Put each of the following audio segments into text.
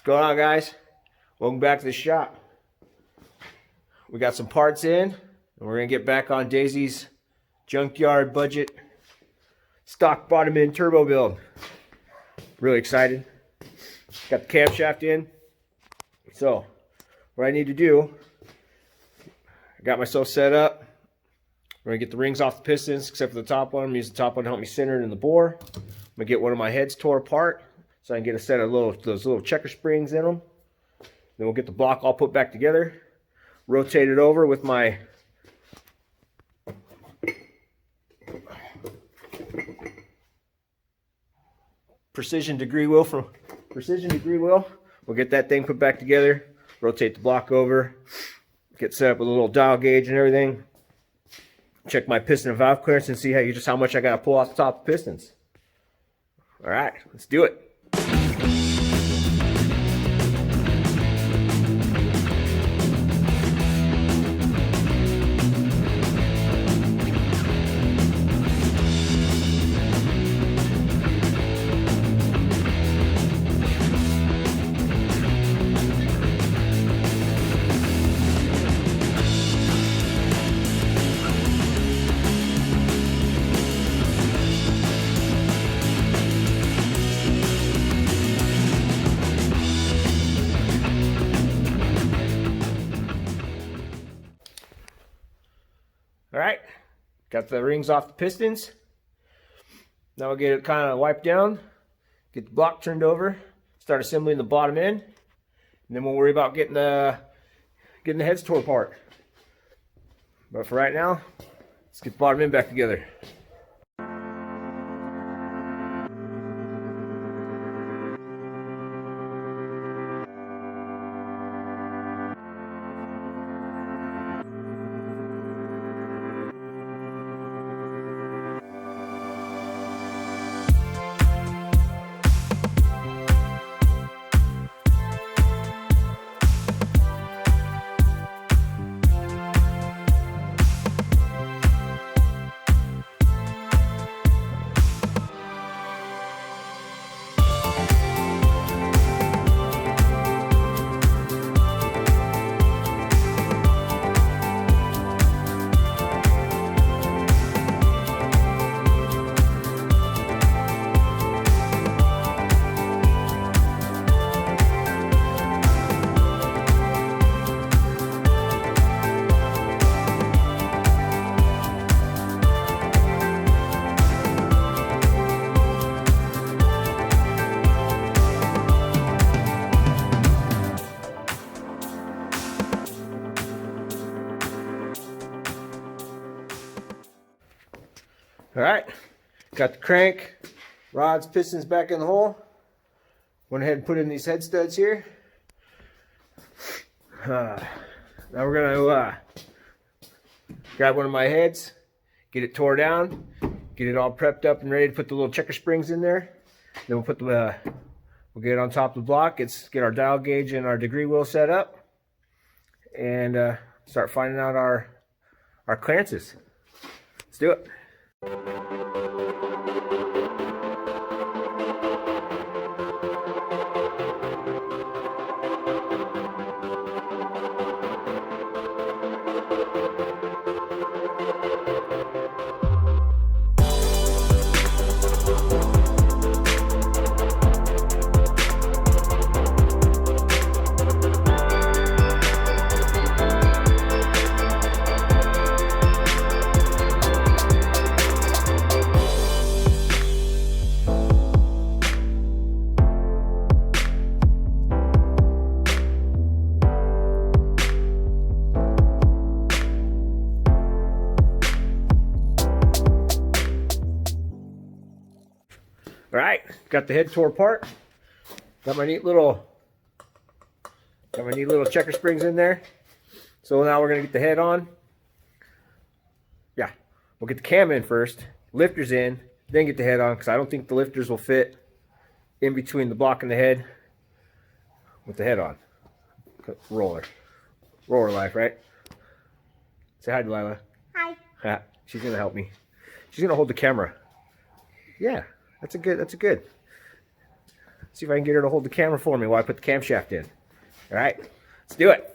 going on, guys? Welcome back to the shop. We got some parts in, and we're gonna get back on Daisy's Junkyard budget stock bottom end turbo build. Really excited. Got the camshaft in. So what I need to do, I got myself set up. We're gonna get the rings off the pistons, except for the top one. I'm gonna use the top one to help me center it in the bore. I'm gonna get one of my heads tore apart so I can get a set of those little checker springs in them. Then we'll get the block all put back together, rotate it over with my precision degree wheel from Precision Degree Wheel. We'll get that thing put back together, rotate the block over, get set up with a little dial gauge and everything. Check my piston and valve clearance and see how much I gotta pull off the top of the pistons. All right, let's do it. All right, got the rings off the pistons. Now we'll get it kind of wiped down, get the block turned over, start assembling the bottom end, and then we'll worry about getting the heads tore apart. But for right now, let's get the bottom end back together. All right, got the crank, rods, pistons back in the hole. Went ahead and put in these head studs here. Now we're gonna grab one of my heads, get it tore down, get it all prepped up and ready to put the little checker springs in there. Then we'll put we'll get it on top of the block. Get our dial gauge and our degree wheel set up, and start finding out our clearances. Let's do it. All right, got the head tore apart. Got my neat little checker springs in there. So now we're gonna get the head on. Yeah, we'll get the cam in first, lifters in, then get the head on, because I don't think the lifters will fit in between the block and the head with the head on. Roller life, right? Say hi, Delilah. Hi. She's gonna help me. She's gonna hold the camera. Yeah. That's a good. See if I can get her to hold the camera for me while I put the camshaft in. All right, let's do it.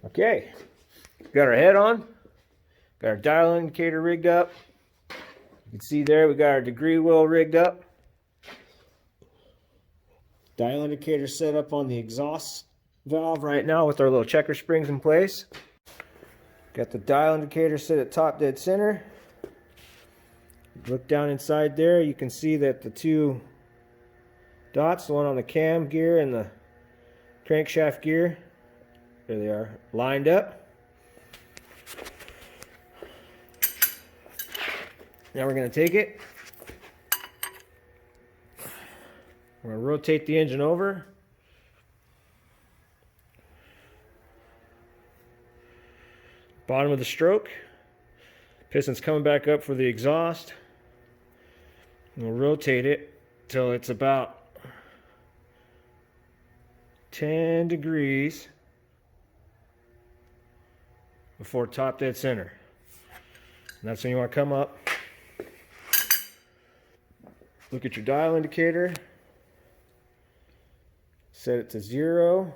Okay, got our head on, got our dial indicator rigged up. You can see there we got our degree wheel rigged up. Dial indicator set up on the exhaust valve right now with our little checker springs in place. Got the dial indicator set at top dead center. Look down inside there, you can see that the two dots, the one on the cam gear and the crankshaft gear, there they are, lined up. Now we're going to take it. We're going to rotate the engine over. Bottom of the stroke. Piston's coming back up for the exhaust. And we'll rotate it till it's about 10 degrees before top dead center. And that's when you want to come up, look at your dial indicator, set it to 0.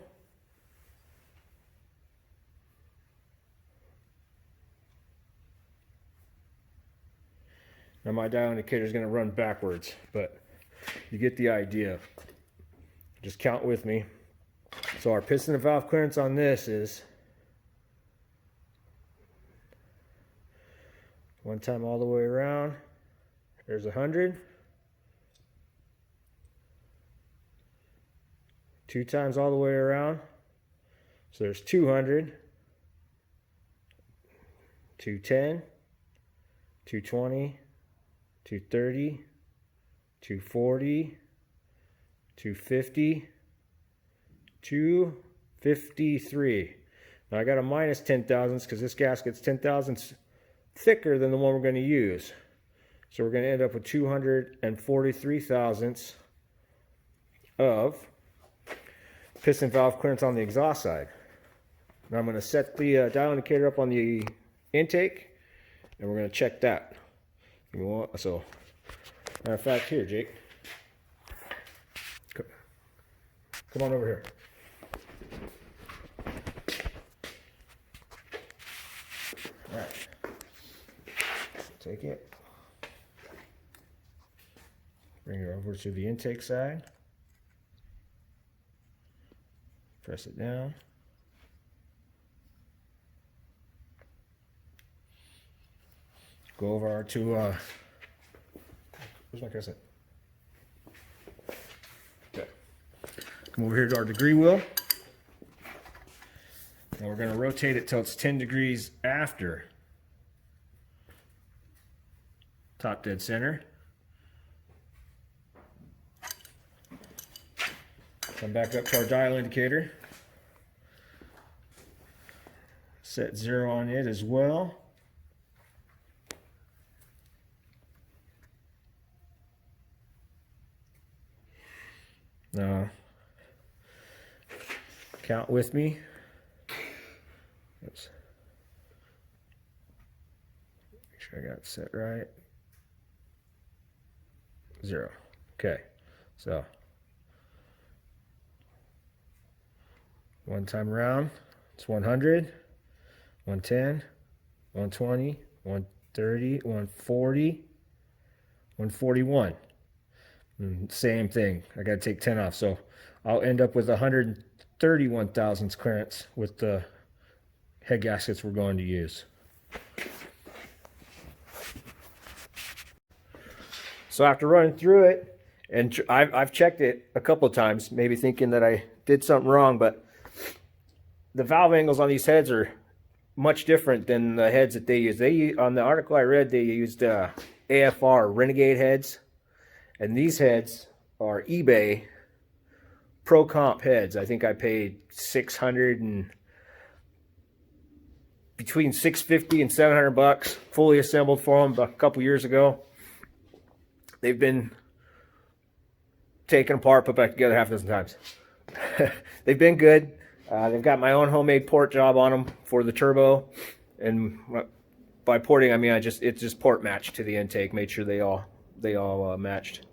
Now my dial indicator is going to run backwards, but you get the idea. Just count with me. So our piston and valve clearance on this is one time all the way around. There's 100. 2 times all the way around. So there's 200. 210. 220. 230. 240. 250. 253. Now I got a minus 10 thousandths because this gasket's 10 thousandths thicker than the one we're going to use. So we're going to end up with 243 thousandths of piston valve clearance on the exhaust side. Now I'm going to set the dial indicator up on the intake and we're going to check that. So, matter of fact, here, Jake. Come on over here. All right. Take it. Bring it over to the intake side. Press it down. Go over to, where's my cassette? Okay. Come over here to our degree wheel. And we're going to rotate it till it's 10 degrees after top dead center. Come back up to our dial indicator. Set 0 on it as well. Now, count with me. Oops. Make sure I got it set right. 0. Okay, so One time around, it's 100, 110, 120, 130, 140, 141. Same thing. I got to take 10 off. So I'll end up with 131 thousandths clearance with the head gaskets we're going to use. So after running through it, and I've checked it a couple of times, maybe thinking that I did something wrong, but the valve angles on these heads are much different than the heads that they use. On the article I read, they used AFR Renegade heads, and these heads are eBay Pro Comp heads. I think I paid between $650 and $700 fully assembled for them a couple years ago. They've been taken apart, put back together half a dozen times. They've been good. They've got my own homemade port job on them for the turbo, and by porting I mean it's just port matched to the intake. Made sure they all matched.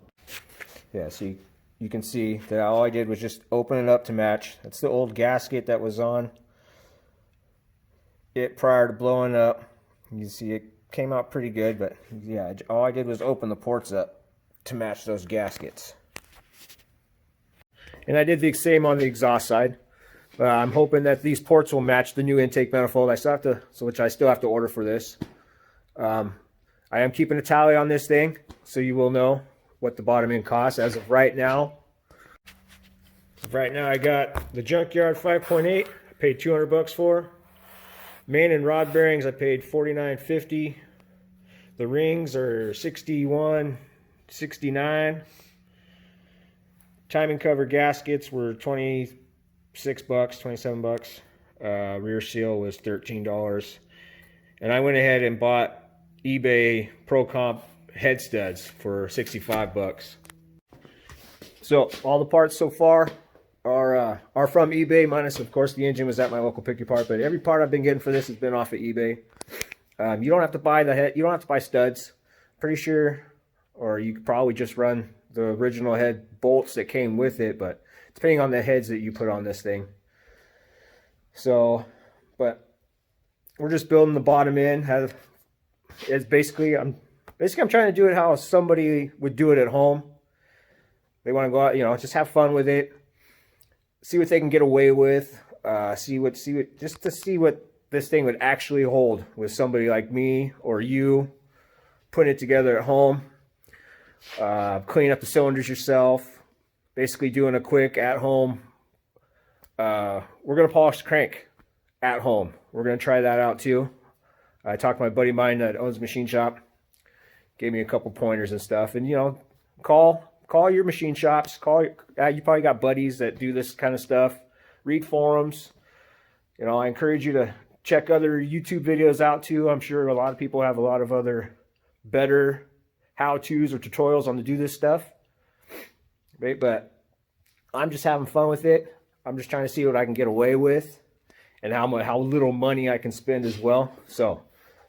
Yeah, so you can see that all I did was just open it up to match. That's the old gasket that was on it prior to blowing up. You see it came out pretty good, but yeah, all I did was open the ports up to match those gaskets. And I did the same on the exhaust side. I'm hoping that these ports will match the new intake manifold. Which I still have to order for this. I am keeping a tally on this thing, so you will know what the bottom end costs. As of right now, I got the Junkyard 5.8. I paid $200 for. Main and rod bearings I paid $49.50. The rings are $61.69. Timing cover gaskets were $26, $27. Rear seal was $13. And I went ahead and bought eBay Pro Comp head studs for $65. So all the parts so far are from eBay, minus of course the engine was at my local pick your part, but every part I've been getting for this has been off of eBay. You don't have to buy the head, you don't have to buy studs, pretty sure, or you could probably just run the original head bolts that came with it, but depending on the heads that you put on this thing. So, but we're just building the bottom end. It's basically I'm trying to do it how somebody would do it at home. They want to go out, just have fun with it, see what they can get away with, just to see what this thing would actually hold with somebody like me or you putting it together at home. Clean up the cylinders yourself, basically doing a quick at-home. We're going to polish the crank at home. We're going to try that out too. I talked to my buddy of mine that owns a machine shop, gave me a couple pointers and stuff. And call your machine shops. You probably got buddies that do this kind of stuff. Read forums. I encourage you to check other YouTube videos out too. I'm sure a lot of people have a lot of other better how-tos or tutorials on to do this stuff. Right? But I'm just having fun with it. I'm just trying to see what I can get away with and how little money I can spend as well. So,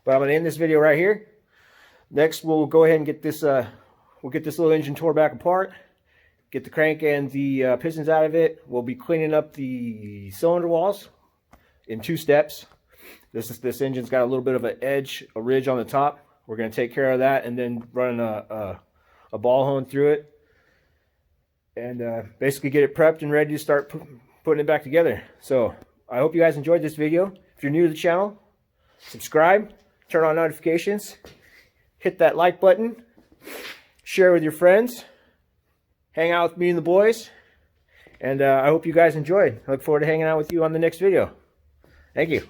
but I'm going to end this video right here. Next, we'll go ahead and get this little engine tore back apart, get the crank and the pistons out of it. We'll be cleaning up the cylinder walls in 2 steps. This engine's got a little bit of a ridge on the top. We're going to take care of that and then run a ball hone through it and basically get it prepped and ready to start putting it back together. So I hope you guys enjoyed this video. If you're new to the channel, subscribe, turn on notifications, hit that like button, share with your friends, hang out with me and the boys, and I hope you guys enjoyed. I look forward to hanging out with you on the next video. Thank you.